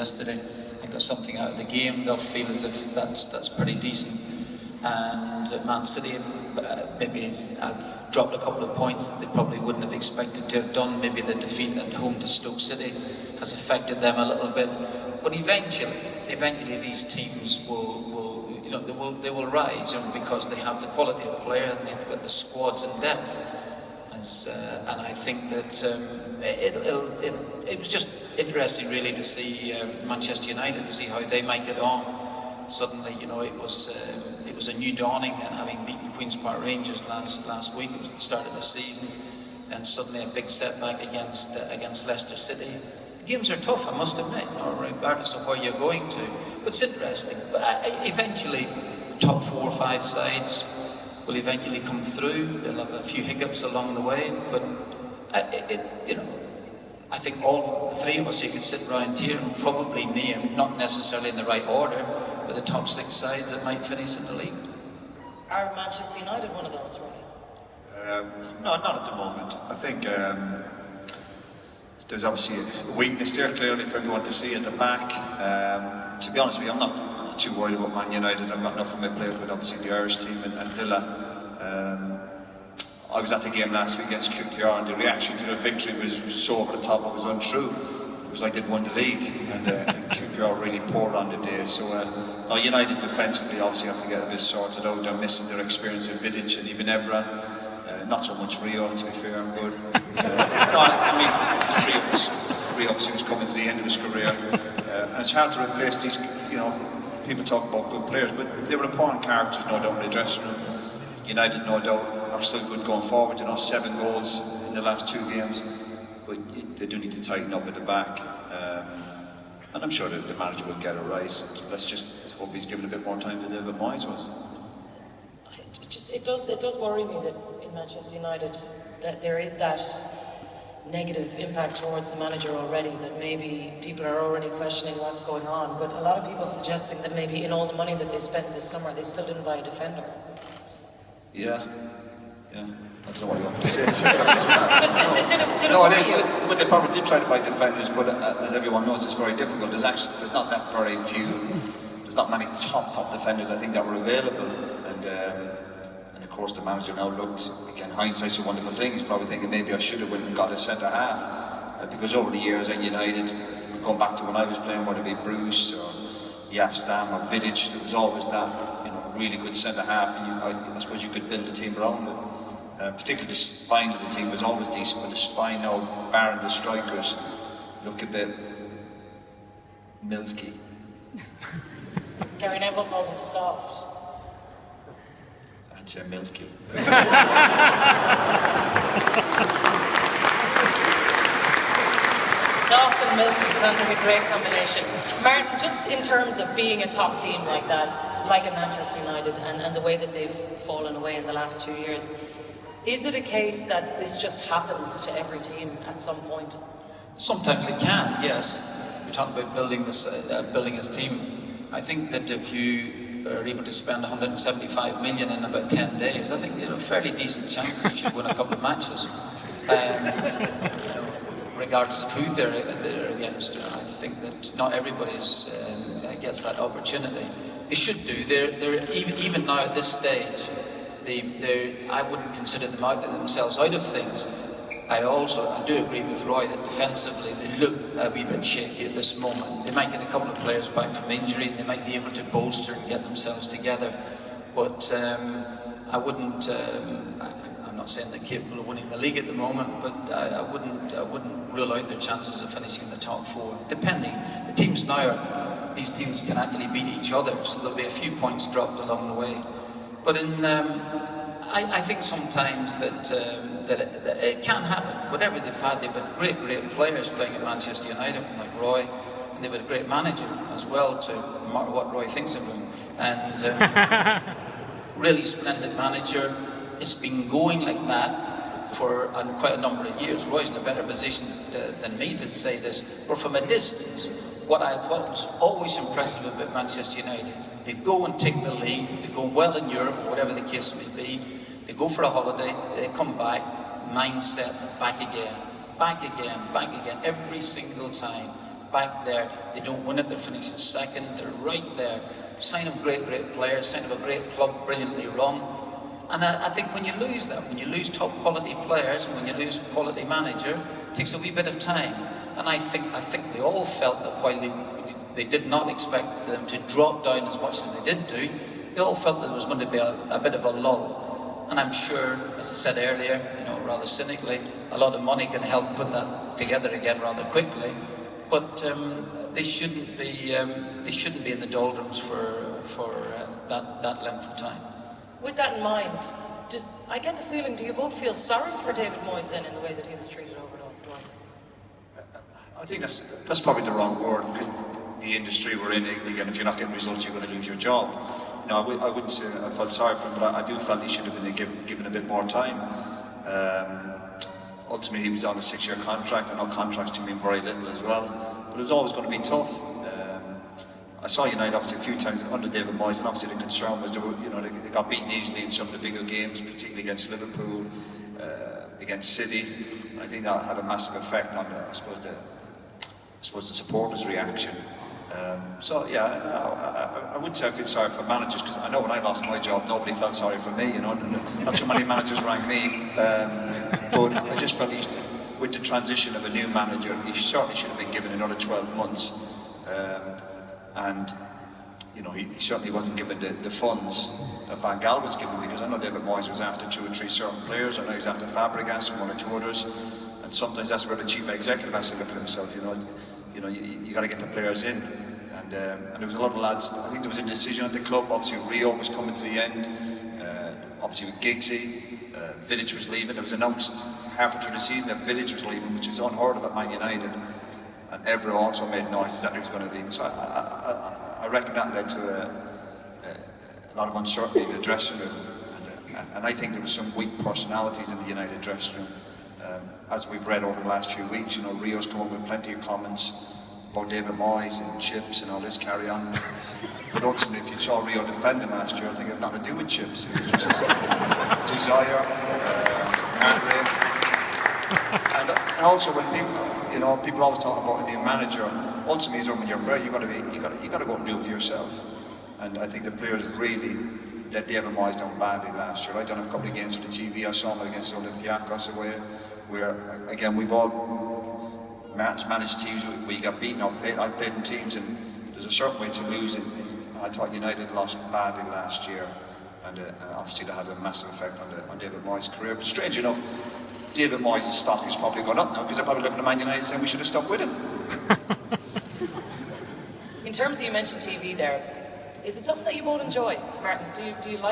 yesterday. They got something out of the game. They'll feel as if that's pretty decent. And Man City maybe have dropped a couple of points that they probably wouldn't have expected to have done. Maybe the defeat at home to Stoke City has affected them a little bit. But eventually these teams they will rise, because they have the quality of player and they've got the squads and depth. And I think that it was just interesting really to see Manchester United, to see how they might get on. Suddenly, it was a new dawning then, having beaten Queen's Park Rangers last week. It was the start of the season, and suddenly a big setback against Leicester City. The games are tough, I must admit, regardless of where you're going to. But it's interesting. But eventually, top 4 or 5 sides will eventually come through. They'll have a few hiccups along the way, but I think all the 3 of us here could sit around here and probably name, not necessarily in the right order, but the top 6 sides that might finish in the league. Are Manchester United one of those, really? No, not at the moment. I think there's obviously a weakness there, clearly, for everyone to see at the back. To be honest with you, I'm not too worried about Man United. I've got enough from my players with obviously the Irish team and Villa. I was at the game last week against QPR, and the reaction to the victory was so over the top, it was untrue. It was like they'd won the league, and QPR really poured on the day. So United defensively obviously have to get a bit sorted out. They're missing their experience of Vidic and even Evra. Not so much Rio, to be fair, but Rio obviously was coming to the end of his career, and it's hard to replace these. People talk about good players, but they were important characters, no doubt, in the dressing room. United, no doubt, are still good going forward. 7 goals in the last 2 games, but they do need to tighten up at the back. And I'm sure that the manager will get it right. Let's just hope he's given a bit more time than David Moyes was. It does worry me that in Manchester United that there is that negative impact towards the manager already, that maybe people are already questioning what's going on, but a lot of people suggesting that maybe in all the money that they spent this summer they still didn't buy a defender. Yeah. I don't know what you want to say. But did no, it is. But they probably did try to buy defenders. But as everyone knows, it's very difficult. There's not that very few. There's not many top defenders I think that were available. And of course the manager now looked, again, hindsight's a wonderful thing. He's probably thinking maybe I should have went and got a centre half because over the years at United, going back to when I was playing, whether it be Bruce or Jaap Stam or Vidic, there was always that really good centre half, and I suppose you could build a team around it. Particularly the spine of the team was always decent, but the spine now, barring the strikers, look a bit milky. Gary Neville called them soft. I'd say milky. Soft and milky sounds like a great combination. Martin, just in terms of being a top team like that, like a Manchester United, and the way that they've fallen away in the last 2 years, is it a case that this just happens to every team at some point? Sometimes it can, yes. You're talking about building a team. I think that if you are able to spend 175 million in about 10 days, I think you have a fairly decent chance that you should win a couple of matches. Regardless of who they're against. I think that not everybody gets that opportunity. They should do. They're even now at this stage. I wouldn't consider themselves out of things. I do agree with Roy that defensively they look a wee bit shaky at this moment. They might get a couple of players back from injury and they might be able to bolster and get themselves together. But I wouldn't. I'm not saying they're capable of winning the league at the moment, but I wouldn't rule out their chances of finishing in the top 4. Depending, the teams now these teams can actually beat each other, so there'll be a few points dropped along the way. But I think sometimes that it can happen. Whatever they've had great players playing at Manchester United, like Roy, and they've had a great manager as well, to matter what Roy thinks of him. And really splendid manager. It's been going like that for quite a number of years. Roy's in a better position than me to say this, but from a distance, what was always impressive about Manchester United, they go and take the lead, they go well in Europe, whatever the case may be, they go for a holiday, they come back, mindset, back again, every single time. back there. They don't win it, they're finishing second, they're right there. Sign of great players, sign of a great club, brilliantly run. And I think when you lose that, when you lose top quality players, and when you lose a quality manager, it takes a wee bit of time. And I think we all felt that while they did not expect them to drop down as much as they did do, they all felt that there was going to be a bit of a lull. And I'm sure, as I said earlier, rather cynically, a lot of money can help put that together again rather quickly. But they shouldn't be in the doldrums for that length of time. With that in mind, I get the feeling, do you both feel sorry for David Moyes then in the way that he was treated over the line? I think that's probably the wrong word, because the industry we're in, again, if you're not getting results, you're going to lose your job. I wouldn't say I felt sorry for him, but I do felt he should have been given a bit more time. Ultimately, he was on a 6-year contract. I know contracts can mean very little as well, but it was always going to be tough. I saw United obviously a few times under David Moyes, and obviously the concern was they got beaten easily in some of the bigger games, particularly against Liverpool, against City. And I think that had a massive effect on I suppose the supporters' reaction. So yeah, I wouldn't say I feel sorry for managers, because I know when I lost my job, nobody felt sorry for me. Not so many managers rang me, but I just felt with the transition of a new manager, he certainly should have been given another 12 months. And he certainly wasn't given the funds that Van Gaal was given, because I know David Moyes was after 2 or 3 certain players. I know he was after Fabregas and 1 or 2 others, and sometimes that's where the chief executive has to look at himself. You got to get the players in, and there was a lot of lads. I think there was a decision at the club. Obviously, Rio was coming to the end. Obviously, with Giggsy, Vidic was leaving. It was announced halfway through the season that Vidic was leaving, which is unheard of at Man United. And Evra also made noises that he was going to leave. So I reckon that led to a lot of uncertainty in the dressing room. And I think there were some weak personalities in the United dressing room. As we've read over the last few weeks, Rio's come up with plenty of comments about David Moyes and chips and all this carry on. But ultimately, if you saw Rio defending last year, I think it had nothing to do with chips. It was just desire, heart rate. And also when people always talk about a new manager. Ultimately, when you're there, you got to go and do it for yourself. And I think the players really let David Moyes down badly last year. I've done a couple of games for the TV. I saw him against Olympiacos away, where again we've all managed teams where you got beaten. I've played in teams, and there's a certain way to lose it. I thought United lost badly last year, and obviously that had a massive effect on David Moyes' career. But strange enough, David Moyes' stock is probably gone up now, because they're probably looking at Man United saying we should have stuck with him. In terms of, you mentioned TV there, is it something that you both enjoy, Martin? Do you like